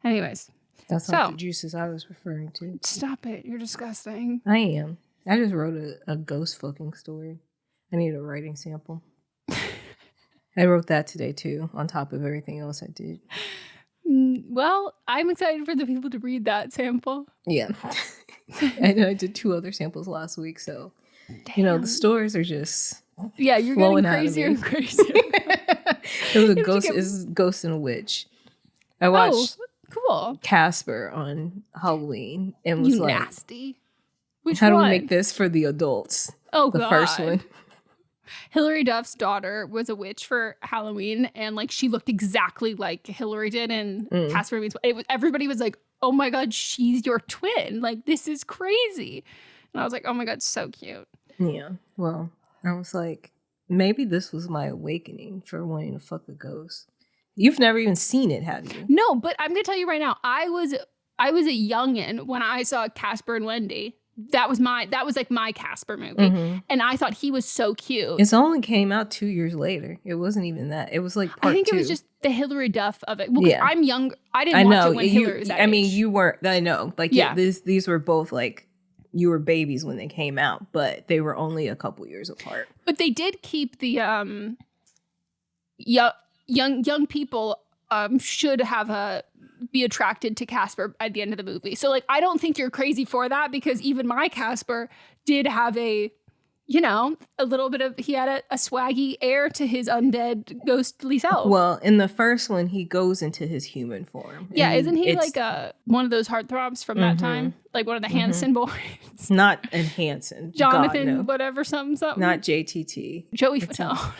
Speaker 6: Anyways.
Speaker 7: That's not the juices I was referring to.
Speaker 6: Stop it. You're disgusting.
Speaker 7: I am. I just wrote a ghost fucking story. I need a writing sample. I wrote that today too, on top of everything else I did.
Speaker 6: Well, I'm excited for the people to read that sample.
Speaker 7: Yeah. I know I did 2 other samples last week, so you know the stories are just
Speaker 6: you're getting crazier and crazier.
Speaker 7: It was a ghost. Is Ghost and a Witch. I watched
Speaker 6: cool
Speaker 7: Casper on Halloween and was like,
Speaker 6: nasty. Which
Speaker 7: how
Speaker 6: one?
Speaker 7: do we make this for the adults?
Speaker 6: Oh,
Speaker 7: the first one.
Speaker 6: Hillary Duff's daughter was a witch for Halloween, and like she looked exactly like Hillary did in Casper Meets. Everybody was like, "Oh my god, she's your twin! Like this is crazy!" And I was like, "Oh my god, so cute."
Speaker 7: Yeah. Well, I was like, maybe this was my awakening for wanting to fuck a ghost. You've never even seen it, have you?
Speaker 6: No, but I'm gonna tell you right now, I was a youngin' when I saw Casper and Wendy. That was like my Casper movie. And I thought he was so cute.
Speaker 7: It only came out 2 years later. It wasn't even that. It was like part
Speaker 6: I think
Speaker 7: 2.
Speaker 6: It was just the Hillary Duff of it. Well, yeah. I'm younger. I didn't watch it when Hillary was that age.
Speaker 7: mean, you weren't. I know. Like, yeah, these were both like, you were babies when they came out, but they were only a couple years apart.
Speaker 6: But they did keep the young people should have be attracted to Casper at the end of the movie. So like, I don't think you're crazy for that, because even my Casper did have a little bit of, he had a swaggy air to his undead ghostly self.
Speaker 7: Well, in the first one, he goes into his human form.
Speaker 6: Yeah, isn't he like one of those heartthrobs from that time? Like one of the Hanson boys?
Speaker 7: Not a Hanson.
Speaker 6: Jonathan,
Speaker 7: God, no.
Speaker 6: whatever, something.
Speaker 7: Not JTT.
Speaker 6: Joey Fatone.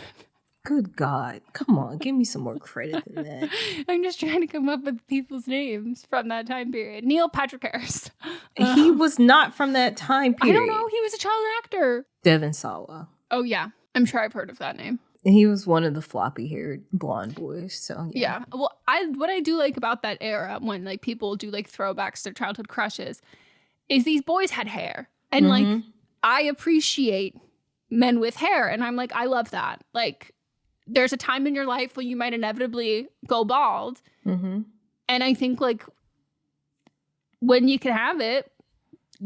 Speaker 7: Good God. Come on. Give me some more credit than that.
Speaker 6: I'm just trying to come up with people's names from that time period. Neil Patrick Harris.
Speaker 7: He was not from that time period.
Speaker 6: I don't know. He was a child actor.
Speaker 7: Devon Sawa.
Speaker 6: Oh, yeah. I'm sure I've heard of that name.
Speaker 7: And he was one of the floppy-haired blonde boys. So
Speaker 6: yeah. Well, what I do like about that era, when like people do like throwbacks to their childhood crushes, is these boys had hair. And like, I appreciate men with hair. And I'm like, I love that. Like, there's a time in your life when you might inevitably go bald. And I think like when you can have it,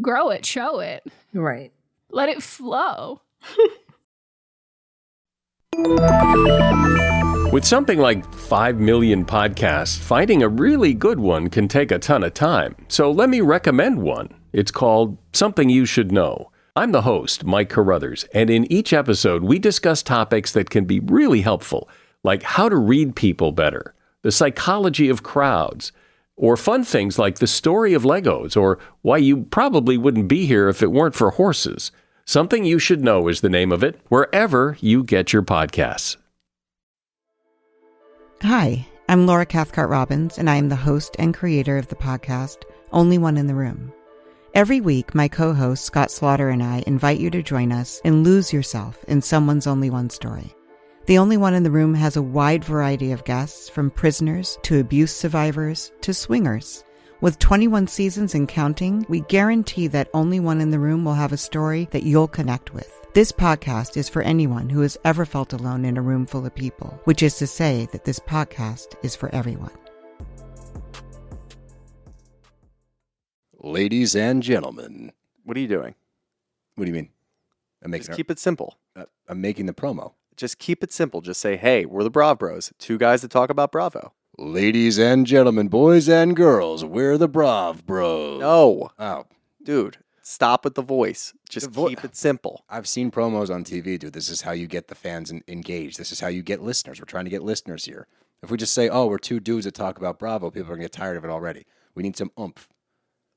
Speaker 6: grow it, show it.
Speaker 7: Right.
Speaker 6: Let it flow.
Speaker 14: With something like 5 million podcasts, finding a really good one can take a ton of time. So let me recommend one. It's called Something You Should Know. I'm the host, Mike Carruthers, and in each episode, we discuss topics that can be really helpful, like how to read people better, the psychology of crowds, or fun things like the story of Legos, or why you probably wouldn't be here if it weren't for horses. Something You Should Know is the name of it, wherever you get your podcasts.
Speaker 15: Hi, I'm Laura Cathcart-Robbins, and I am the host and creator of the podcast, Only One in the Room. Every week, my co-host Scott Slaughter and I invite you to join us and lose yourself in someone's only one story. The Only One in the Room has a wide variety of guests, from prisoners to abuse survivors to swingers. With 21 seasons and counting, we guarantee that Only One in the Room will have a story that you'll connect with. This podcast is for anyone who has ever felt alone in a room full of people, which is to say that this podcast is for everyone.
Speaker 16: Ladies and gentlemen.
Speaker 17: What are you doing?
Speaker 16: What do you mean?
Speaker 17: Just keep it simple.
Speaker 16: I'm making the promo.
Speaker 17: Just keep it simple. Just say, hey, we're the Brav Bros. 2 guys that talk about Bravo.
Speaker 16: Ladies and gentlemen, boys and girls, we're the Brav Bros.
Speaker 17: No.
Speaker 16: Oh.
Speaker 17: Dude, stop with the voice. Just keep it simple.
Speaker 16: I've seen promos on TV, dude. This is how you get the fans engaged. This is how you get listeners. We're trying to get listeners here. If we just say, oh, we're 2 dudes that talk about Bravo, people are going to get tired of it already. We need some oomph.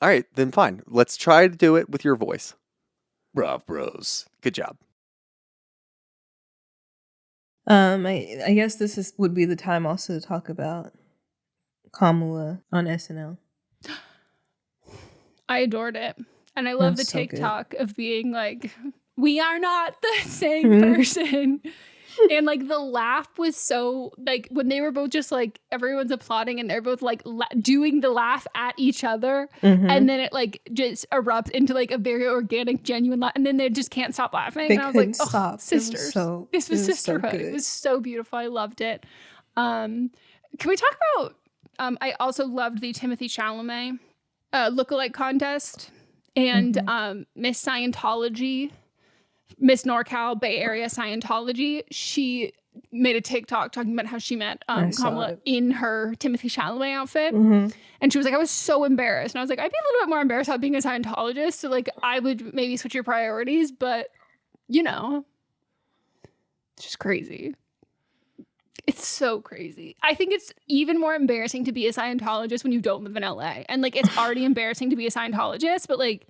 Speaker 17: All right, then fine. Let's try to do it with your voice.
Speaker 16: Brav Bros.
Speaker 17: Good job.
Speaker 7: I guess this would be the time also to talk about Kamala on SNL.
Speaker 6: I adored it. And I love the
Speaker 7: so
Speaker 6: TikTok of being like, we are not the same person. And like the laugh was so like when they were both just like everyone's applauding and they're both like doing the laugh at each other. And then it like just erupts into like a very organic, genuine laugh. And then they just can't stop laughing.
Speaker 7: They
Speaker 6: and I was like,
Speaker 7: stop.
Speaker 6: Oh, sisters. This was sisterhood. It was so beautiful. I loved it. Can we talk about, I also loved the Timothée Chalamet lookalike contest and Miss Scientology. Miss NorCal Bay Area Scientology, she made a TikTok talking about how she met Kamala in her Timothée Chalamet outfit. And she was like, I was so embarrassed. And I was like, I'd be a little bit more embarrassed about being a Scientologist. So like, I would maybe switch your priorities, but you know, it's just crazy. It's so crazy. I think it's even more embarrassing to be a Scientologist when you don't live in LA. And like, it's already embarrassing to be a Scientologist, but like,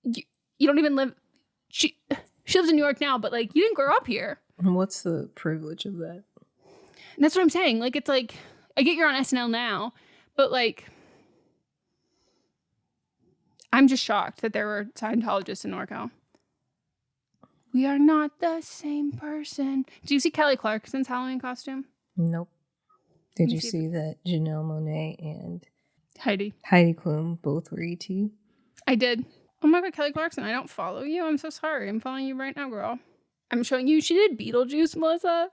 Speaker 6: you don't even live... She lives in New York now, but like you didn't grow up here.
Speaker 7: And what's the privilege of that?
Speaker 6: And that's what I'm saying. Like it's like I get you're on SNL now, but like I'm just shocked that there were Scientologists in NorCal. We are not the same person. Did you see Kelly Clarkson's Halloween costume?
Speaker 7: Nope. Did you see that Janelle Monáe and
Speaker 6: Heidi
Speaker 7: Klum both were ET?
Speaker 6: I did. Oh my God, Kelly Clarkson, I don't follow you. I'm so sorry. I'm following you right now, girl. I'm showing you. She did Beetlejuice, Melissa.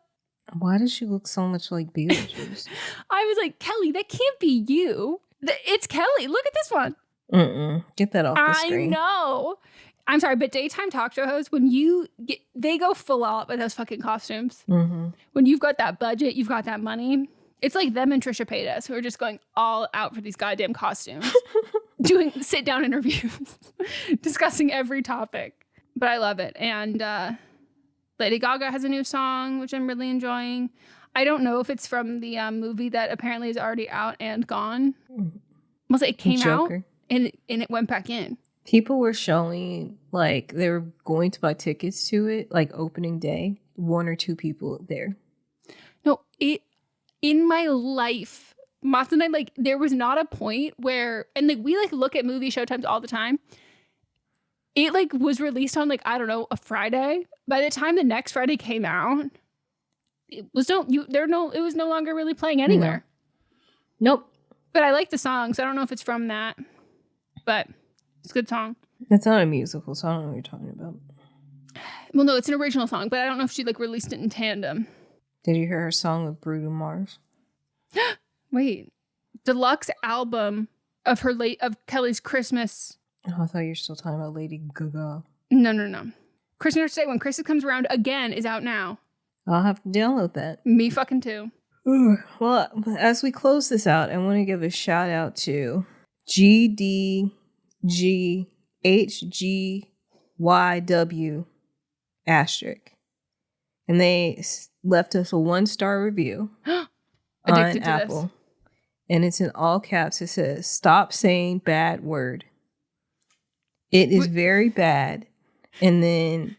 Speaker 7: Why does she look so much like Beetlejuice?
Speaker 6: I was like, Kelly, that can't be you. It's Kelly. Look at this one.
Speaker 7: Get that off the screen.
Speaker 6: I know. I'm sorry, but daytime talk show hosts, when they go full out with those fucking costumes. When you've got that budget, you've got that money. It's like them and Trisha Paytas who are just going all out for these goddamn costumes. Doing sit-down interviews, discussing every topic. But I love it. And Lady Gaga has a new song, which I'm really enjoying. I don't know if it's from the movie that apparently is already out and gone. Must say it came out and it went back in.
Speaker 7: People were showing, like, they were going to buy tickets to it, like, opening day. 1 or 2 people there.
Speaker 6: No, in my life... Moth and I, like, there was not a point where, and like, we like look at movie showtimes all the time. It like was released on like, I don't know, a Friday. By the time the next Friday came out, it was it was no longer really playing anywhere.
Speaker 7: Nope.
Speaker 6: But I like the song, so I don't know if it's from that, but it's a good song.
Speaker 7: It's not a musical, so I don't know what you're talking about.
Speaker 6: Well, no, it's an original song, but I don't know if she like released it in tandem.
Speaker 7: Did you hear her song with Bruno Mars?
Speaker 6: Wait, deluxe album of Kelly's Christmas.
Speaker 7: Oh, I thought you were still talking about Lady Gaga.
Speaker 6: No. Christmas Day, when Christmas comes around again, is out now.
Speaker 7: I'll have to download that.
Speaker 6: Me fucking too.
Speaker 7: Well, as we close this out, I want to give a shout out to GDGHGYW asterisk. And they left us a 1-star review on Apple. This. And it's in all caps. It says, "Stop saying bad word. It is very bad." And then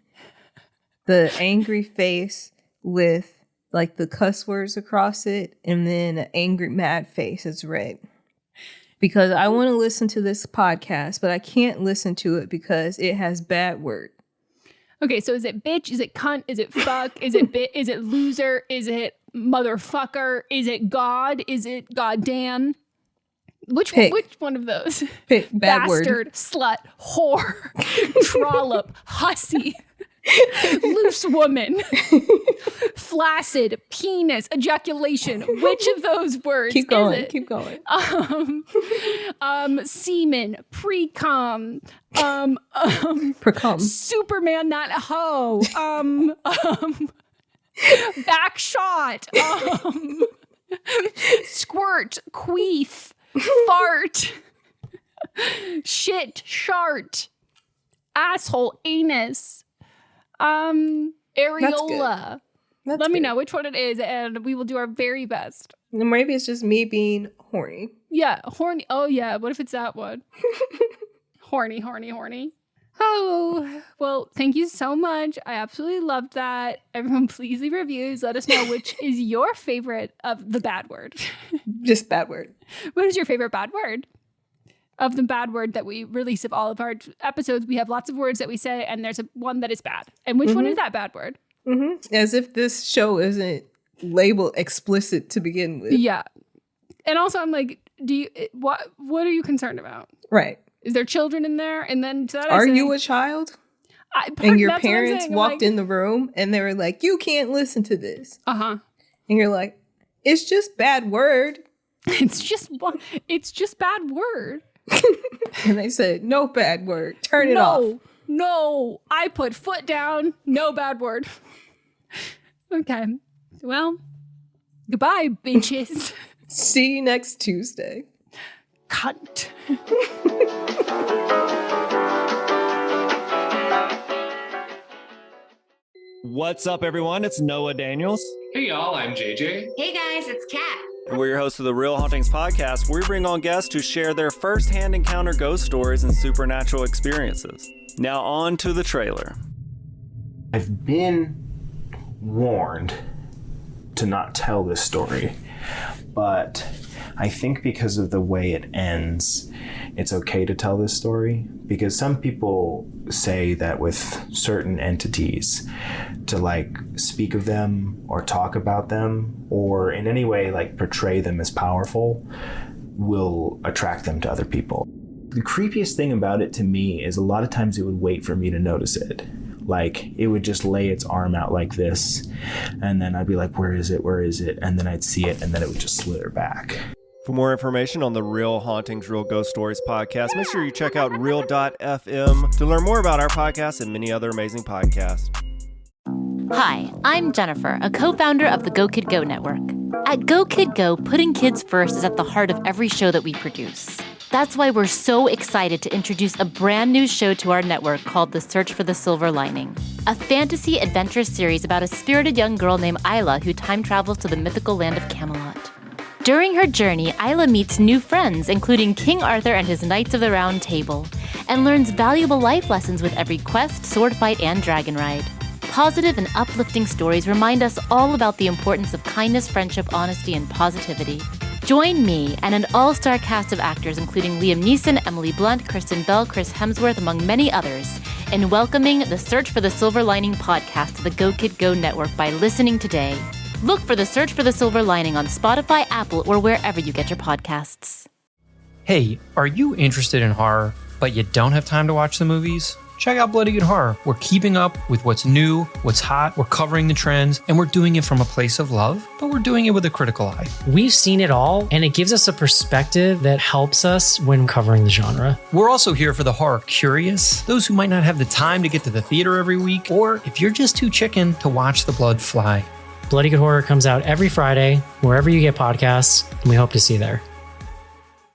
Speaker 7: the angry face with like the cuss words across it. And then an angry mad face is red. Because I want to listen to this podcast, but I can't listen to it because it has bad word.
Speaker 6: Okay, so is it bitch? Is it cunt? Is it fuck? Is it is it loser? Is it motherfucker? Is it God? Is it goddamn? Which one of those?
Speaker 7: Pick bad
Speaker 6: Bastard,
Speaker 7: word.
Speaker 6: slut, whore, trollop, hussy, loose woman, flaccid, penis, ejaculation. Which of those words?
Speaker 7: Keep going.
Speaker 6: Is it?
Speaker 7: Keep going.
Speaker 6: Semen, pre-cum,
Speaker 7: precum,
Speaker 6: Superman, that hoe, back shot, squirt, queef, fart, shit, shart, asshole, anus, areola. Let me know which one it is, and we will do our very best
Speaker 7: Maybe it's just me being horny.
Speaker 6: Yeah, horny. Oh, yeah. What if it's that one? Horny. Oh, well, thank you so much. I absolutely loved that. Everyone, please leave reviews. Let us know which is your favorite of the bad word.
Speaker 7: Just bad word.
Speaker 6: What is your favorite bad word? Of the bad word that we release of all of our episodes, we have lots of words that we say, and there's one that is bad. And which one is that bad word?
Speaker 7: As if this show isn't labeled explicit to begin with.
Speaker 6: Yeah. And also, I'm like, what are you concerned about?
Speaker 7: Right.
Speaker 6: Is there children in there? And then to that
Speaker 7: are you a child? And your parents walked in the room and they were like, you can't listen to this.
Speaker 6: Uh-huh.
Speaker 7: And you're like, it's just bad word.
Speaker 6: It's just bad word.
Speaker 7: And they said, no bad word. Turn it off.
Speaker 6: No, I put foot down. No bad word. Okay. Well, goodbye, bitches.
Speaker 7: See you next Tuesday.
Speaker 6: Cunt.
Speaker 18: What's up, everyone? It's Noah Daniels.
Speaker 19: Hey, y'all. I'm JJ.
Speaker 20: Hey, guys. It's Kat.
Speaker 18: And we're your hosts of the Real Hauntings podcast, where we bring on guests who share their first-hand encounter ghost stories and supernatural experiences. Now on to the trailer.
Speaker 19: I've been warned to not tell this story, but I think because of the way it ends, it's okay to tell this story, because some people say that with certain entities, to like speak of them or talk about them or in any way like portray them as powerful will attract them to other people. The creepiest thing about it to me is a lot of times it would wait for me to notice it. Like it would just lay its arm out like this, and then I'd be like, where is it? Where is it? And then I'd see it, and then it would just slither back.
Speaker 18: For more information on the Real Hauntings, Real Ghost Stories podcast, make sure you check out real.fm to learn more about our podcast and many other amazing podcasts.
Speaker 21: Hi, I'm Jennifer, a co-founder of the Go Kid Go Network. At Go Kid Go, putting kids first is at the heart of every show that we produce. That's why we're so excited to introduce a brand new show to our network called The Search for the Silver Lining, a fantasy adventure series about a spirited young girl named Isla who time travels to the mythical land of Camelot. During her journey, Isla meets new friends, including King Arthur and his Knights of the Round Table, and learns valuable life lessons with every quest, sword fight, and dragon ride. Positive and uplifting stories remind us all about the importance of kindness, friendship, honesty, and positivity. Join me and an all-star cast of actors, including Liam Neeson, Emily Blunt, Kristen Bell, Chris Hemsworth, among many others, in welcoming the Search for the Silver Lining podcast to the Go Kid Go Network by listening today. Look for the Search for the Silver Lining on Spotify, Apple, or wherever you get your podcasts.
Speaker 22: Hey, are you interested in horror, but you don't have time to watch the movies? Check out Bloody Good Horror. We're keeping up with what's new, what's hot, we're covering the trends, and we're doing it from a place of love, but we're doing it with a critical eye.
Speaker 23: We've seen it all, and it gives us a perspective that helps us when covering the genre.
Speaker 22: We're also here for the horror curious, those who might not have the time to get to the theater every week, or if you're just too chicken to watch the blood fly.
Speaker 23: Bloody Good Horror comes out every Friday, wherever you get podcasts, and we hope to see you there.